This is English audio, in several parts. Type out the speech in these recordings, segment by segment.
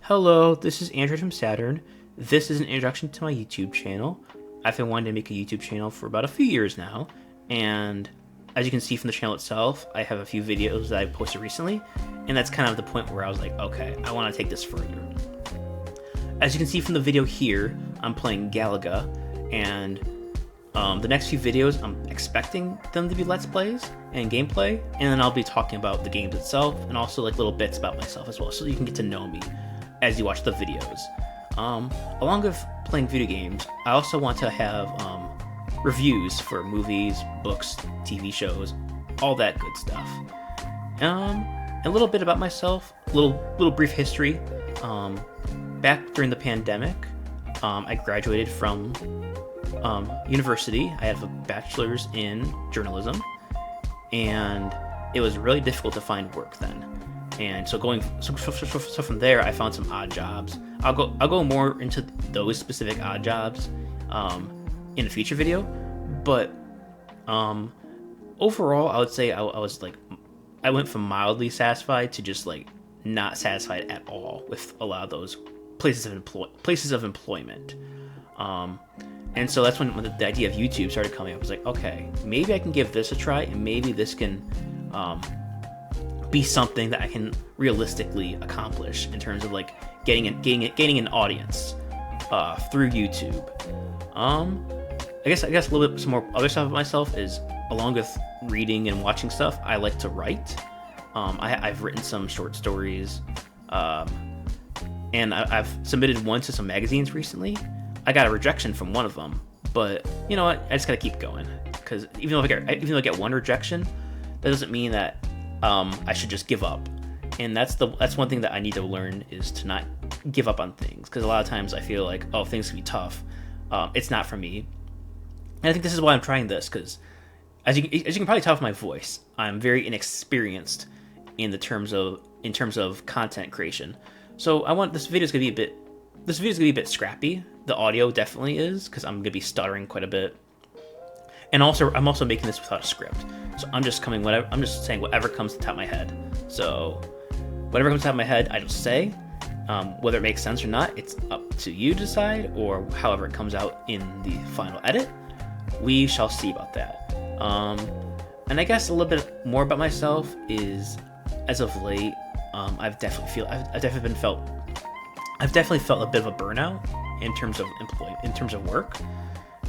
Hello, this is Andrew from Saturn. This is an introduction to my YouTube channel. I've been wanting to make a YouTube channel for about a few years now, and as you can see from the channel itself, I have a few videos that I posted recently, and that's kind of the point where I was like, okay, I want to take this further. As you can see from the video here, I'm playing Galaga, and the next few videos, I'm expecting them to be Let's Plays and gameplay, and then I'll be talking about the games itself, and also like little bits about myself as well, so you can get to know me as you watch the videos. Along with playing video games, I also want to have reviews for movies, books, TV shows, all that good stuff. A little bit about myself, little brief history. Back during the pandemic, I graduated from university. I have a bachelor's in journalism, and it was really difficult to find work then. And so from there, I found some odd jobs. I'll go more into those specific odd jobs in a future video. But overall, I would say I went from mildly satisfied to just like not satisfied at all with a lot of those places of employment. And so that's when the idea of YouTube started coming up. I was like, okay, maybe I can give this a try, and maybe this can be something that I can realistically accomplish in terms of like gaining an audience through YouTube. I guess a little bit some more other stuff about myself is, along with reading and watching stuff, I like to write. I've written some short stories, and I've submitted one to some magazines recently. I got a rejection from one of them, but you know what? I just gotta keep going, because even though I get one rejection, that doesn't mean that I should just give up. And that's one thing that I need to learn, is to not give up on things, because a lot of times I feel like, oh, things can be tough. It's not for me. And I think this is why I'm trying this, because as you can probably tell from my voice, I'm very inexperienced in terms of content creation. So I want this video's gonna be a bit scrappy. The audio definitely is, because I'm gonna be stuttering quite a bit. And also, I'm also making this without a script. So I'm just saying whatever comes to the top of my head. So whatever comes to the top of my head, I just say. Whether it makes sense or not, it's up to you to decide, or however it comes out in the final edit. We shall see about that. And I guess a little bit more about myself is, as of late, I've definitely felt a bit of a burnout in terms of work,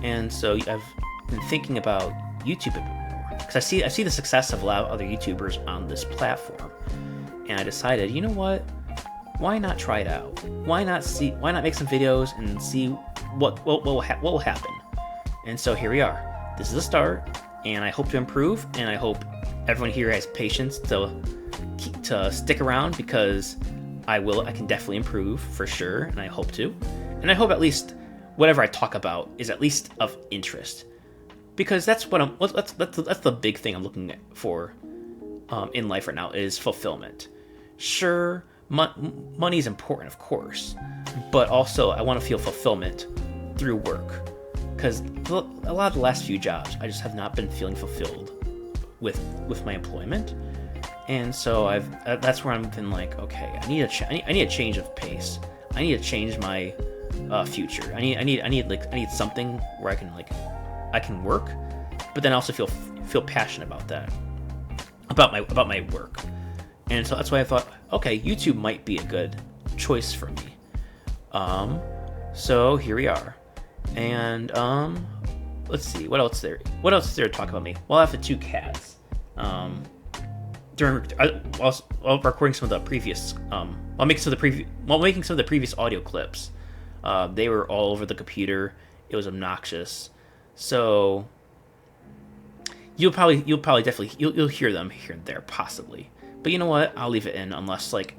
and so I've been thinking about YouTube a bit more, because I see the success of a lot of other YouTubers on this platform, and I decided, you know what? Why not try it out? Why not make some videos and see what will happen? And so here we are. This is a start, and I hope to improve, and I hope everyone here has patience to stick around, because I can definitely improve for sure, and I hope to. And I hope at least whatever I talk about is at least of interest, because that's the big thing I'm looking for in life right now, is fulfillment. Sure, money is important, of course, but also I want to feel fulfillment through work, because a lot of the last few jobs, I just have not been feeling fulfilled with my employment. And so that's where I've been like, okay, I need a change of pace. I need to change my future. I need something where I can work, but then also feel passionate about that, about my work. And so that's why I thought, okay, YouTube might be a good choice for me. So here we are, and let's see, what else is there to talk about me. Well, I have the two cats. While recording some of the previous, while making some of the previous audio clips, they were all over the computer. It was obnoxious, so you'll hear them here and there possibly. But you know what? I'll leave it in, unless like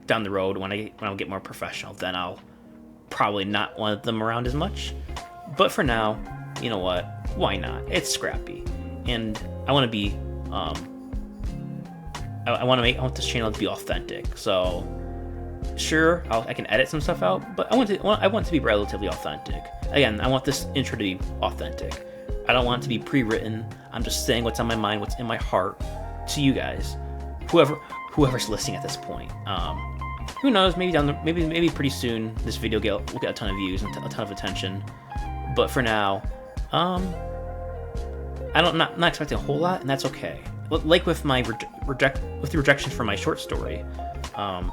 down the road when I get more professional, then I'll probably not want them around as much. But for now, you know what? Why not? It's scrappy, and I want to be I want this channel to be authentic. So sure, I can edit some stuff out, but I want to be relatively authentic. Again, I want this intro to be authentic. I don't want it to be pre-written. I'm just saying what's on my mind, what's in my heart to you guys, whoever's listening at this point. who knows? Maybe pretty soon this video will get a ton of views and a ton of attention. But for now, not expecting a whole lot, and that's okay. Like with my the rejections for my short story, I'm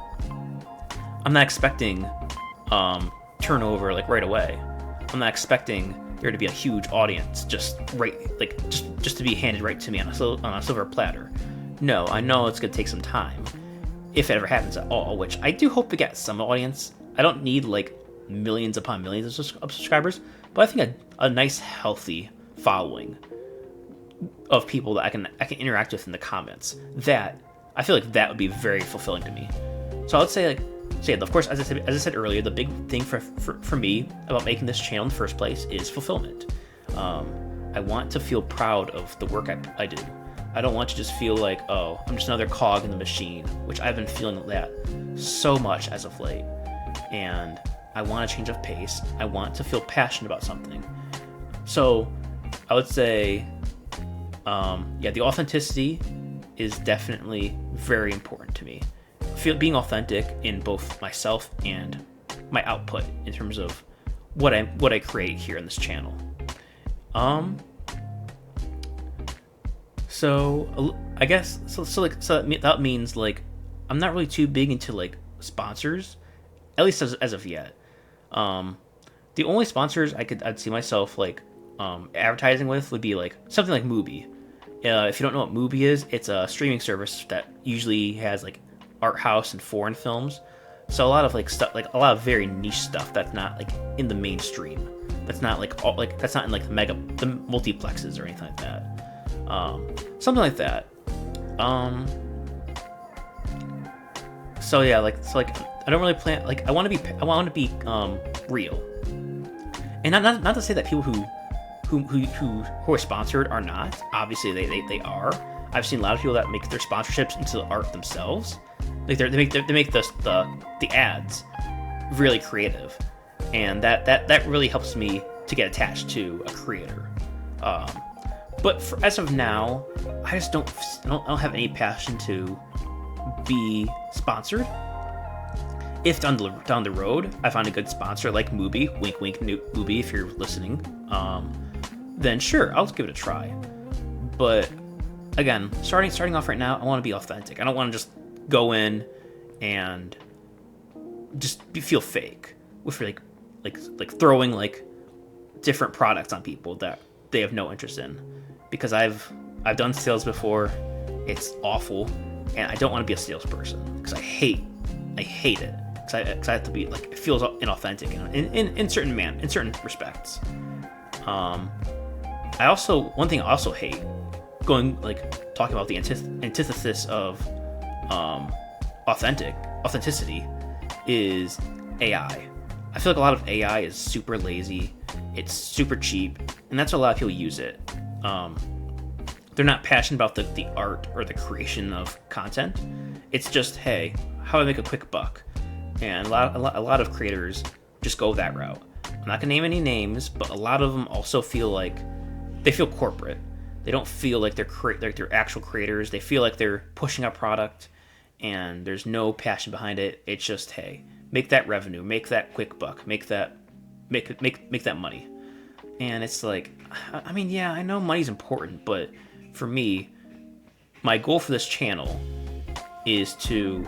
not expecting turnover like right away. I'm not expecting there to be a huge audience just to be handed right to me on a silver platter. No, I know it's gonna take some time, if it ever happens at all. Which I do hope to get some audience. I don't need like millions upon millions of subscribers, but I think a nice healthy following of people that I can interact with in the comments. That I feel like that would be very fulfilling to me. So I would say of course, as I said earlier, the big thing for me about making this channel in the first place is fulfillment. I want to feel proud of the work I do. I don't want to just feel like, oh, I'm just another cog in the machine, which I've been feeling that so much as of late. And I want a change of pace. I want to feel passionate about something. So I would say, the authenticity is definitely very important to me. Being authentic in both myself and my output in terms of what I create here on this channel. So I guess that means like I'm not really too big into like sponsors, at least as of yet. The only sponsors I'd see myself like advertising with would be like something like Mubi. If you don't know what Mubi is, it's a streaming service that usually has like art house and foreign films. So a lot of like stuff, like a lot of very niche stuff that's not like in the mainstream. That's not like that's not in like the multiplexes or anything like that. Something like that. So I don't really plan, like I want to be real. And not to say that people who are sponsored are not. Obviously they are. I've seen a lot of people that make their sponsorships into the art themselves. Like they make the ads really creative, and that really helps me to get attached to a creator. But as of now, I just don't have any passion to be sponsored. If down the road I find a good sponsor like Mubi, wink wink Mubi if you're listening, then sure, I'll give it a try. But again, starting off right now, I want to be authentic. I don't want to just go in and just feel fake with like throwing like different products on people that they have no interest in, because I've done sales before. It's awful, and I don't want to be a salesperson because I hate it. Because I have to be like, it feels inauthentic in certain respects. One thing I also hate, talking about the antithesis of authenticity, is AI. I feel like a lot of AI is super lazy. It's super cheap, and that's why a lot of people use it. They're not passionate about the art or the creation of content. It's just, hey, how do I make a quick buck? And a lot of creators just go that route. I'm not gonna name any names, but a lot of them also feel like they feel corporate. They don't feel like they're actual creators. They feel like they're pushing a product, and there's no passion behind it. It's just, hey, make that revenue, make that quick buck, make that money. And it's like, I mean, yeah, I know money's important, but for me, my goal for this channel is to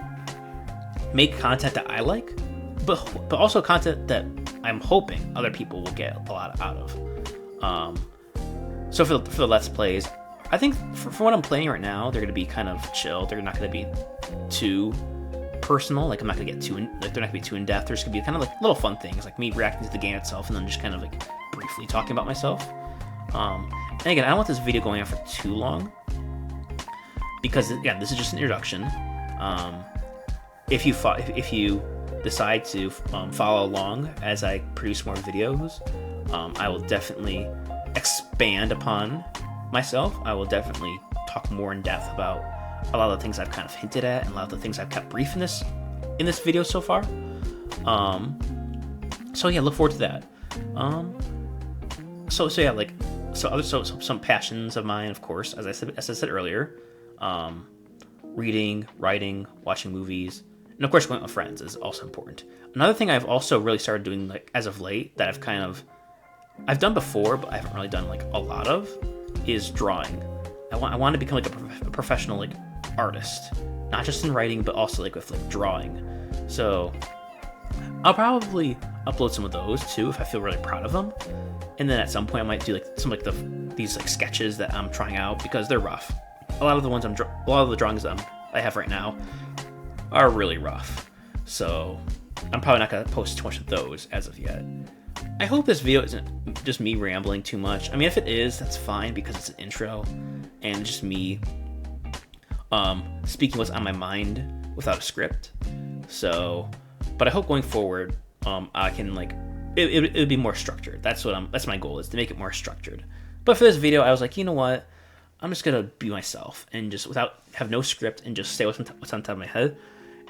make content that I like, but also content that I'm hoping other people will get a lot out of. So for the Let's Plays, I think for what I'm playing right now, they're going to be kind of chill. They're not going to be too personal. Like, I'm not going to get they're not going to be too in depth. There's going to be kind of like little fun things, like me reacting to the game itself, and then just kind of like briefly talking about myself. And again, I don't want this video going on for too long, because again, this is just an introduction. If you decide to follow along as I produce more videos, I will definitely expand upon myself. I will definitely talk more in depth about a lot of the things I've kind of hinted at, and a lot of the things I've kept brief in this video so far. So yeah, look forward to that. Some passions of mine, of course, as I said earlier, reading, writing, watching movies, And of course, going with friends is also important. Another thing I've also really started doing, like, as of late, that I've done before, but I haven't really done, like, a lot of, is drawing. I want to become, like, a professional, like, artist. Not just in writing, but also, like, with, like, drawing. So I'll probably upload some of those too if I feel really proud of them. And then at some point I might do, like, some, like, these, like, sketches that I'm trying out because they're rough. A lot of the drawings I have right now are really rough. So I'm probably not going to post too much of those as of yet. I hope this video isn't just me rambling too much. I mean, if it is, that's fine because it's an intro and just me speaking what's on my mind without a script. So, but I hope going forward, I can, like, it would be more structured. That's my goal, is to make it more structured. But for this video, I was like, you know what? I'm just gonna be myself and just have no script and just say what's on top of my head.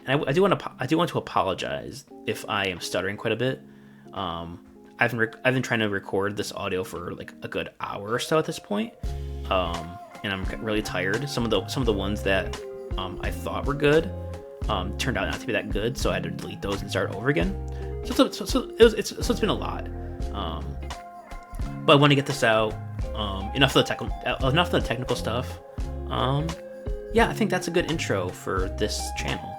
And I do want to apologize if I am stuttering quite a bit. I've been trying to record this audio for, like, a good hour or so at this point, and I'm really tired. Some of the ones that I thought were good turned out not to be that good, so I had to delete those and start over again. So it's been a lot. But I want to get this out. Enough of the technical stuff. Yeah, I think that's a good intro for this channel.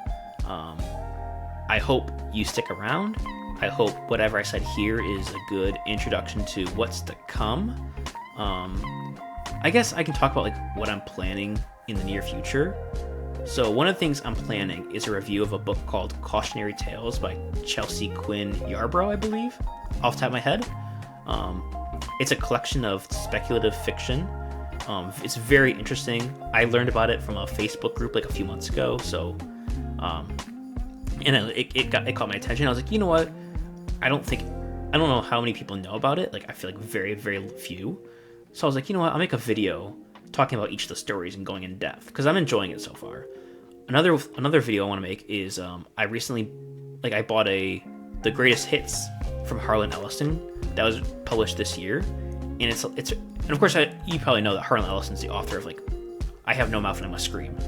I hope you stick around. I hope whatever I said here is a good introduction to what's to come. I guess I can talk about, like, what I'm planning in the near future. So one of the things I'm planning is a review of a book called Cautionary Tales by Chelsea Quinn Yarbrough, I believe, off the top of my head. It's a collection of speculative fiction. It's very interesting. I learned about it from a Facebook group, like, a few months ago. So, and it caught my attention. I was like, you know what? I don't know how many people know about it. Like, I feel like very, very few. So I was like, you know what? I'll make a video talking about each of the stories and going in depth because I'm enjoying it so far. Another video I want to make is I recently, like, I bought the greatest hits from Harlan Ellison that was published this year, and it's and of course you probably know that Harlan Ellison's the author of, like, I Have No Mouth and I Must Scream.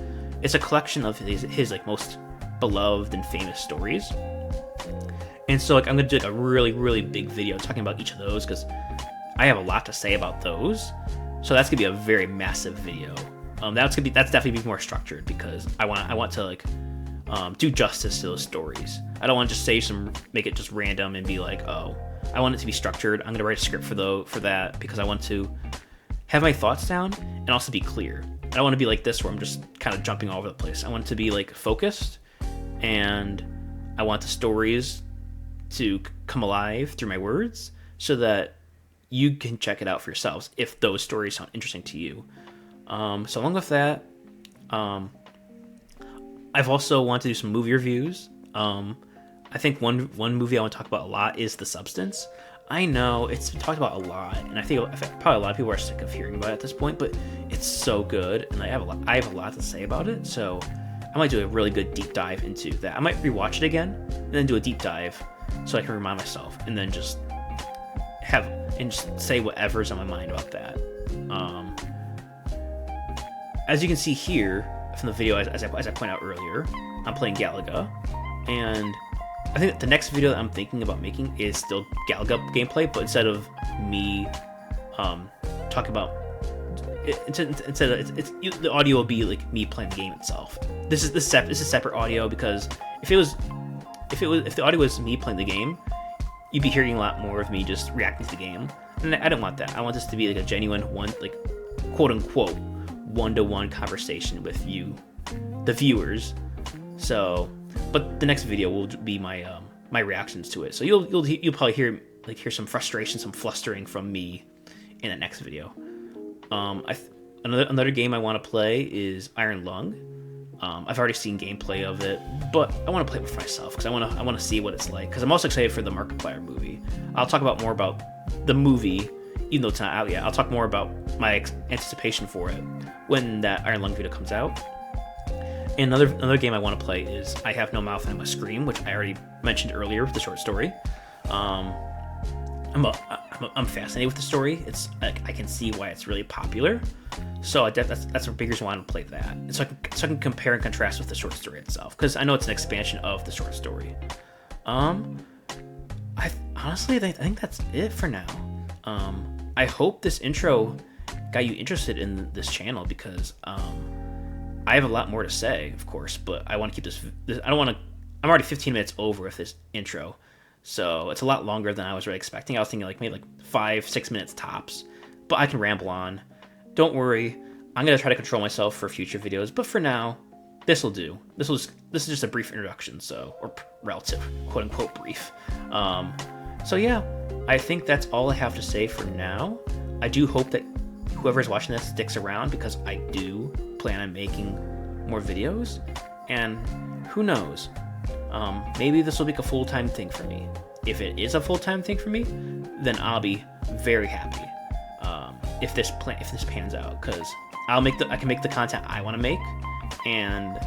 It's a collection of his like, most beloved and famous stories. And so, like, I'm gonna do, like, a really, really big video talking about each of those because I have a lot to say about those. So that's gonna be a very massive video. That's definitely be more structured because I want to, like, do justice to those stories. I don't want to just make it just random and be like, oh, I want it to be structured. I'm gonna write a script for that because I want to have my thoughts down and also be clear. I don't want to be like this where I'm just kind of jumping all over the place. I want it to be, like, focused, and I want the stories to come alive through my words so that you can check it out for yourselves if those stories sound interesting to you. So along with that, I've also wanted to do some movie reviews. I think one movie I want to talk about a lot is The Substance. I know it's been talked about a lot, and I think probably a lot of people are sick of hearing about it at this point, but it's so good, and I have a lot to say about it, so I might do a really good deep dive into that. I might rewatch it again, and then do a deep dive, so I can remind myself, and then just say whatever's on my mind about that. As you can see here from the video, as I pointed out earlier, I'm playing Galaga, and I think that the next video that I'm thinking about making is still Galaga gameplay, but instead of me talking about the audio will be, like, me playing the game itself. This is separate audio because if the audio was me playing the game, you'd be hearing a lot more of me just reacting to the game, and I don't want that. I want this to be, like, a genuine quote unquote one-to-one conversation with you, the viewers. So, but the next video will be my reactions to it. So you'll probably hear some frustration, some flustering from me in that next video. Another game I want to play is Iron Lung. I've already seen gameplay of it, but I want to play it for myself because I want to see what it's like. Because I'm also excited for the Markiplier movie. I'll talk more about the movie, even though it's not out yet. I'll talk more about my anticipation for it when that Iron Lung video comes out. And another game I want to play is I Have No Mouth and I Must Scream, which I already mentioned earlier with the short story. I'm fascinated with the story. It's like, I can see why it's really popular. So that's a big reason why I want to play that. And so I can compare and contrast with the short story itself, because I know it's an expansion of the short story. I think that's it for now. I hope this intro got you interested in this channel, because I have a lot more to say, of course, but I want to keep this. I don't want to. I'm already 15 minutes over with this intro, so it's a lot longer than I was really expecting. I was thinking like maybe like 5-6 minutes tops, but I can ramble on. Don't worry, I'm gonna try to control myself for future videos, but for now, this will do. This is just a brief introduction, or relative, quote unquote, brief. So yeah, I think that's all I have to say for now. I do hope that whoever's watching this sticks around, because I do plan on making more videos, and who knows, maybe this will be a full-time thing for me. If it is a full-time thing for me, then I'll be very happy. If this pans out, because I can make the content I want to make, and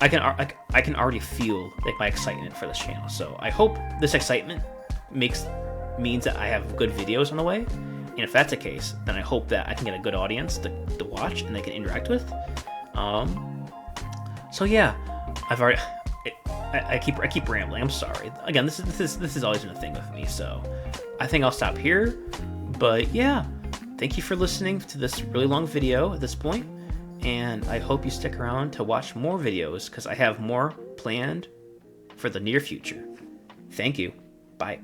I can already feel like my excitement for this channel. So I hope this excitement means that I have good videos on the way. And if that's the case, then I hope that I can get a good audience to watch and they can interact with. So yeah, I keep rambling. I'm sorry. Again, this is always been a thing with me. So I think I'll stop here. But yeah, thank you for listening to this really long video at this point, and I hope you stick around to watch more videos, because I have more planned for the near future. Thank you. Bye.